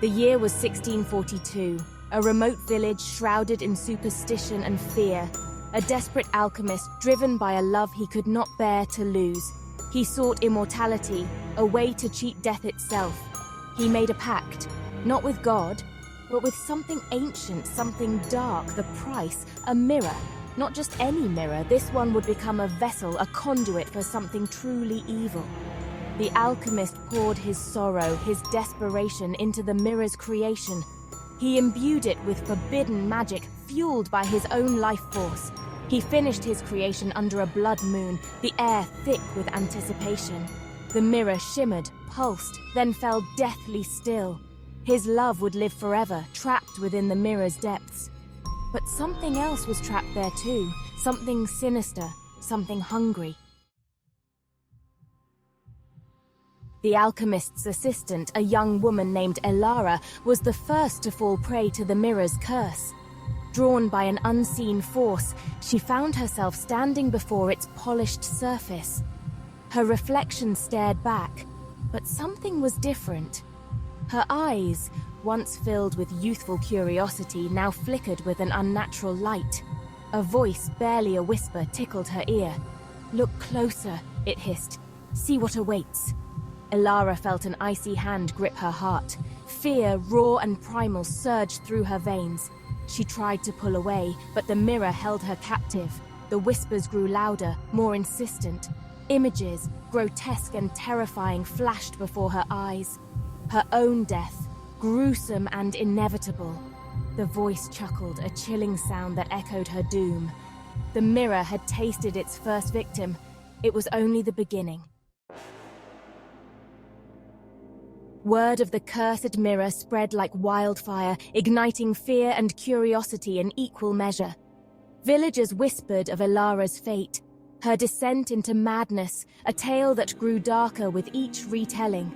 The year was 1642, a remote village shrouded in superstition and fear. A desperate alchemist driven by a love he could not bear to lose. He sought immortality, a way to cheat death itself. He made a pact, not with God, but with something ancient, something dark, the price, a mirror. Not just any mirror, this one would become a vessel, a conduit for something truly evil. The alchemist poured his sorrow, his desperation into the mirror's creation. He imbued it with forbidden magic, fueled by his own life force. He finished his creation under a blood moon, the air thick with anticipation. The mirror shimmered, pulsed, then fell deathly still. His love would live forever, trapped within the mirror's depths. But something else was trapped there too, something sinister, something hungry. The alchemist's assistant, a young woman named Elara, was the first to fall prey to the mirror's curse. Drawn by an unseen force, she found herself standing before its polished surface. Her reflection stared back, but something was different. Her eyes, once filled with youthful curiosity, now flickered with an unnatural light. A voice, barely a whisper, tickled her ear. "Look closer," it hissed. "See what awaits." Elara felt an icy hand grip her heart. Fear, raw and primal, surged through her veins. She tried to pull away, but the mirror held her captive. The whispers grew louder, more insistent. Images, grotesque and terrifying, flashed before her eyes. Her own death, gruesome and inevitable. The voice chuckled, a chilling sound that echoed her doom. The mirror had tasted its first victim. It was only the beginning. Word of the cursed mirror spread like wildfire, igniting fear and curiosity in equal measure. Villagers whispered of Elara's fate, her descent into madness, a tale that grew darker with each retelling.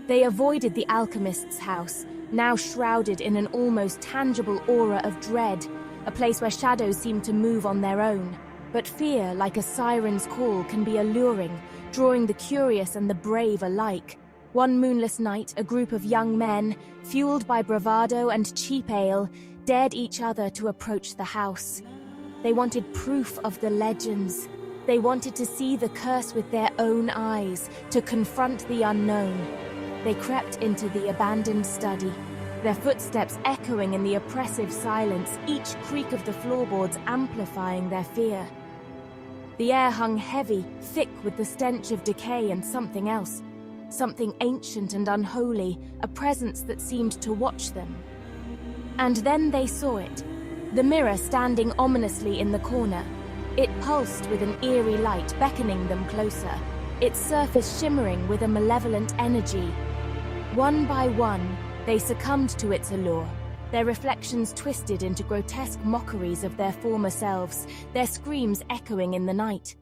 They avoided the alchemist's house, now shrouded in an almost tangible aura of dread, a place where shadows seemed to move on their own. But fear, like a siren's call, can be alluring, drawing the curious and the brave alike. One moonless night, a group of young men, fueled by bravado and cheap ale, dared each other to approach the house. They wanted proof of the legends. They wanted to see the curse with their own eyes, to confront the unknown. They crept into the abandoned study, their footsteps echoing in the oppressive silence, each creak of the floorboards amplifying their fear. The air hung heavy, thick with the stench of decay and something else. Something ancient and unholy, a presence that seemed to watch them. And then they saw it, the mirror standing ominously in the corner. It pulsed with an eerie light, beckoning them closer, its surface shimmering with a malevolent energy. One by one, they succumbed to its allure, their reflections twisted into grotesque mockeries of their former selves, their screams echoing in the night.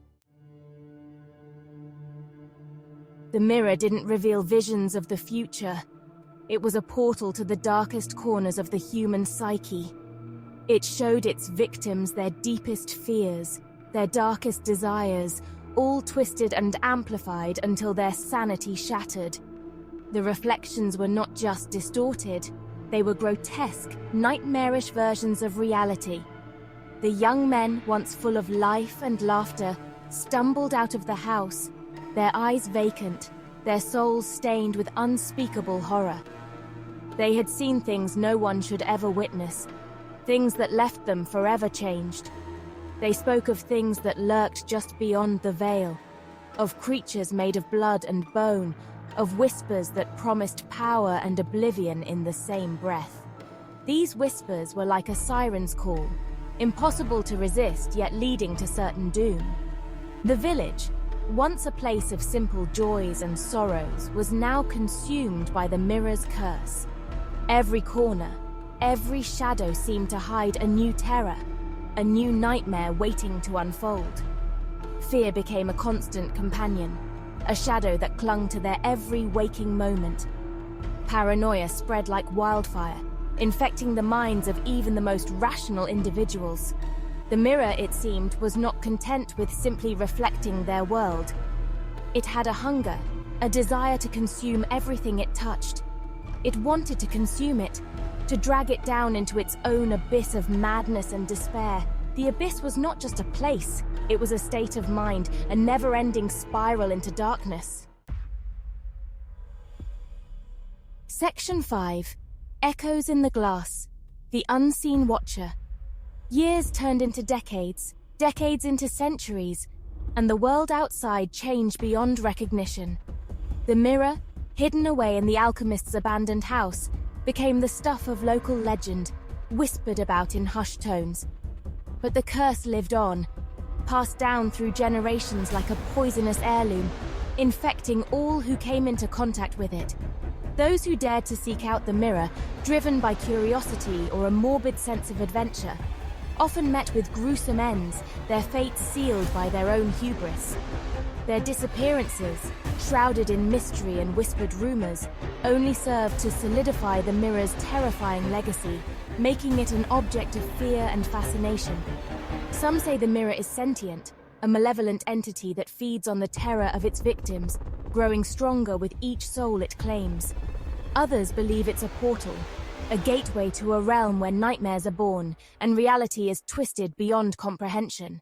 The mirror didn't reveal visions of the future. It was a portal to the darkest corners of the human psyche. It showed its victims their deepest fears, their darkest desires, all twisted and amplified until their sanity shattered. The reflections were not just distorted, they were grotesque, nightmarish versions of reality. The young men, once full of life and laughter, stumbled out of the house, their eyes vacant, their souls stained with unspeakable horror. They had seen things no one should ever witness, things that left them forever changed. They spoke of things that lurked just beyond the veil, of creatures made of blood and bone, of whispers that promised power and oblivion in the same breath. These whispers were like a siren's call, impossible to resist yet leading to certain doom. The village, once a place of simple joys and sorrows, was now consumed by the mirror's curse. Every corner, every shadow seemed to hide a new terror, a new nightmare waiting to unfold. Fear became a constant companion, a shadow that clung to their every waking moment. Paranoia spread like wildfire, infecting the minds of even the most rational individuals. The mirror, it seemed, was not content with simply reflecting their world. It had a hunger, a desire to consume everything it touched. It wanted to consume it, to drag it down into its own abyss of madness and despair. The abyss was not just a place, it was a state of mind, a never-ending spiral into darkness. Section 5. Echoes in the Glass. The Unseen Watcher. Years turned into decades, decades into centuries, and the world outside changed beyond recognition. The mirror, hidden away in the alchemist's abandoned house, became the stuff of local legend, whispered about in hushed tones. But the curse lived on, passed down through generations like a poisonous heirloom, infecting all who came into contact with it. Those who dared to seek out the mirror, driven by curiosity or a morbid sense of adventure, often met with gruesome ends, their fates sealed by their own hubris. Their disappearances, shrouded in mystery and whispered rumors, only served to solidify the mirror's terrifying legacy, making it an object of fear and fascination. Some say the mirror is sentient, a malevolent entity that feeds on the terror of its victims, growing stronger with each soul it claims. Others believe it's a portal, a gateway to a realm where nightmares are born and reality is twisted beyond comprehension.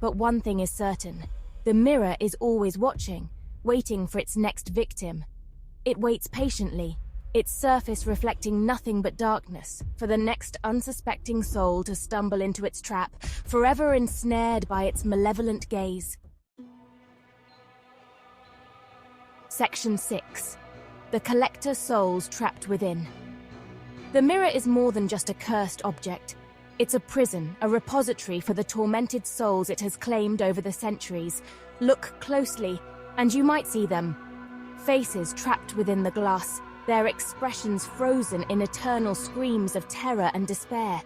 But one thing is certain. The mirror is always watching, waiting for its next victim. It waits patiently, its surface reflecting nothing but darkness, for the next unsuspecting soul to stumble into its trap, forever ensnared by its malevolent gaze. Section 6. The Collector Souls Trapped Within. The mirror is more than just a cursed object. It's a prison, a repository for the tormented souls it has claimed over the centuries. Look closely, and you might see them. Faces trapped within the glass, their expressions frozen in eternal screams of terror and despair.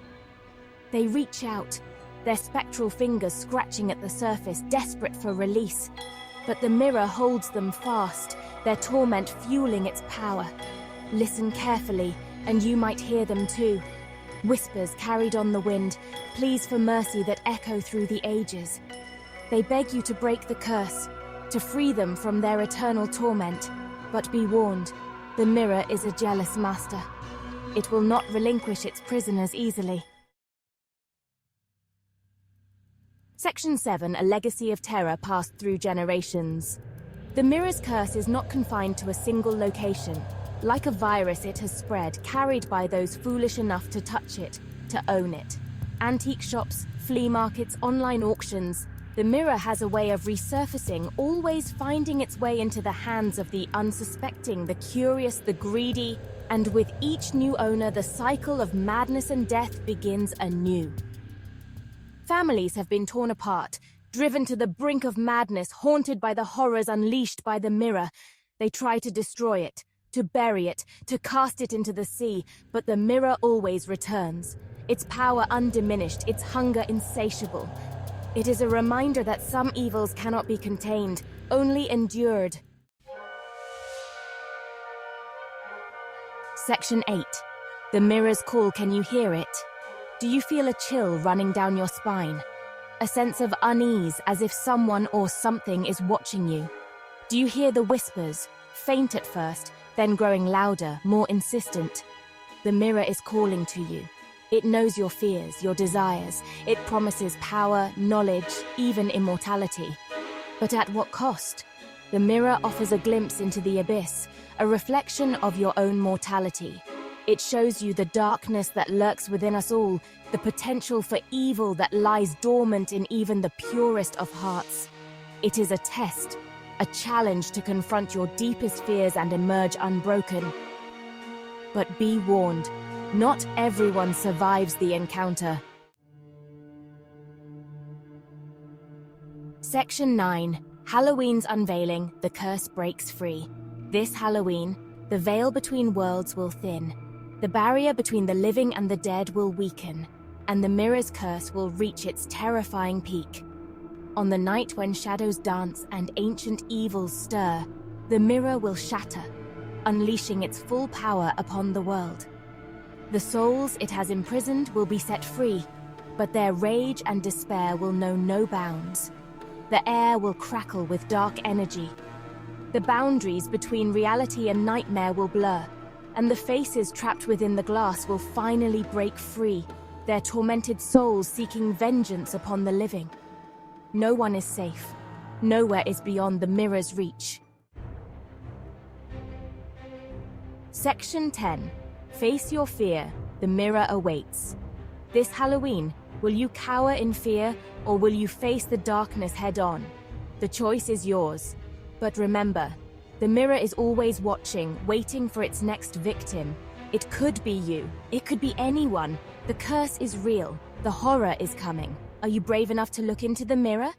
They reach out, their spectral fingers scratching at the surface, desperate for release. But the mirror holds them fast, their torment fueling its power. Listen carefully, and you might hear them too. Whispers carried on the wind, pleas for mercy that echo through the ages. They beg you to break the curse, to free them from their eternal torment. But be warned, the mirror is a jealous master. It will not relinquish its prisoners easily. Section 7, A Legacy of Terror Passed Through Generations. The mirror's curse is not confined to a single location. Like a virus, it has spread, carried by those foolish enough to touch it, to own it. Antique shops, flea markets, online auctions. The mirror has a way of resurfacing, always finding its way into the hands of the unsuspecting, the curious, the greedy. And with each new owner, the cycle of madness and death begins anew. Families have been torn apart, driven to the brink of madness, haunted by the horrors unleashed by the mirror. They try to destroy it, to bury it, to cast it into the sea, but the mirror always returns. Its power undiminished, its hunger insatiable. It is a reminder that some evils cannot be contained, only endured. Section 8. The mirror's call, can you hear it? Do you feel a chill running down your spine? A sense of unease, as if someone or something is watching you? Do you hear the whispers, faint at first, then growing louder, more insistent? The mirror is calling to you. It knows your fears, your desires. It promises power, knowledge, even immortality. But at what cost? The mirror offers a glimpse into the abyss, a reflection of your own mortality. It shows you the darkness that lurks within us all, the potential for evil that lies dormant in even the purest of hearts. It is a test, a challenge to confront your deepest fears and emerge unbroken. But be warned, not everyone survives the encounter. Section 9. Halloween's unveiling, the curse breaks free. This Halloween, the veil between worlds will thin. The barrier between the living and the dead will weaken, and the mirror's curse will reach its terrifying peak. On the night when shadows dance and ancient evils stir, the mirror will shatter, unleashing its full power upon the world. The souls it has imprisoned will be set free, but their rage and despair will know no bounds. The air will crackle with dark energy. The boundaries between reality and nightmare will blur, and the faces trapped within the glass will finally break free, their tormented souls seeking vengeance upon the living. No one is safe. Nowhere is beyond the mirror's reach. Section 10. Face your fear. The mirror awaits. This Halloween, will you cower in fear, or will you face the darkness head-on? The choice is yours. But remember, the mirror is always watching, waiting for its next victim. It could be you. It could be anyone. The curse is real. The horror is coming. Are you brave enough to look into the mirror?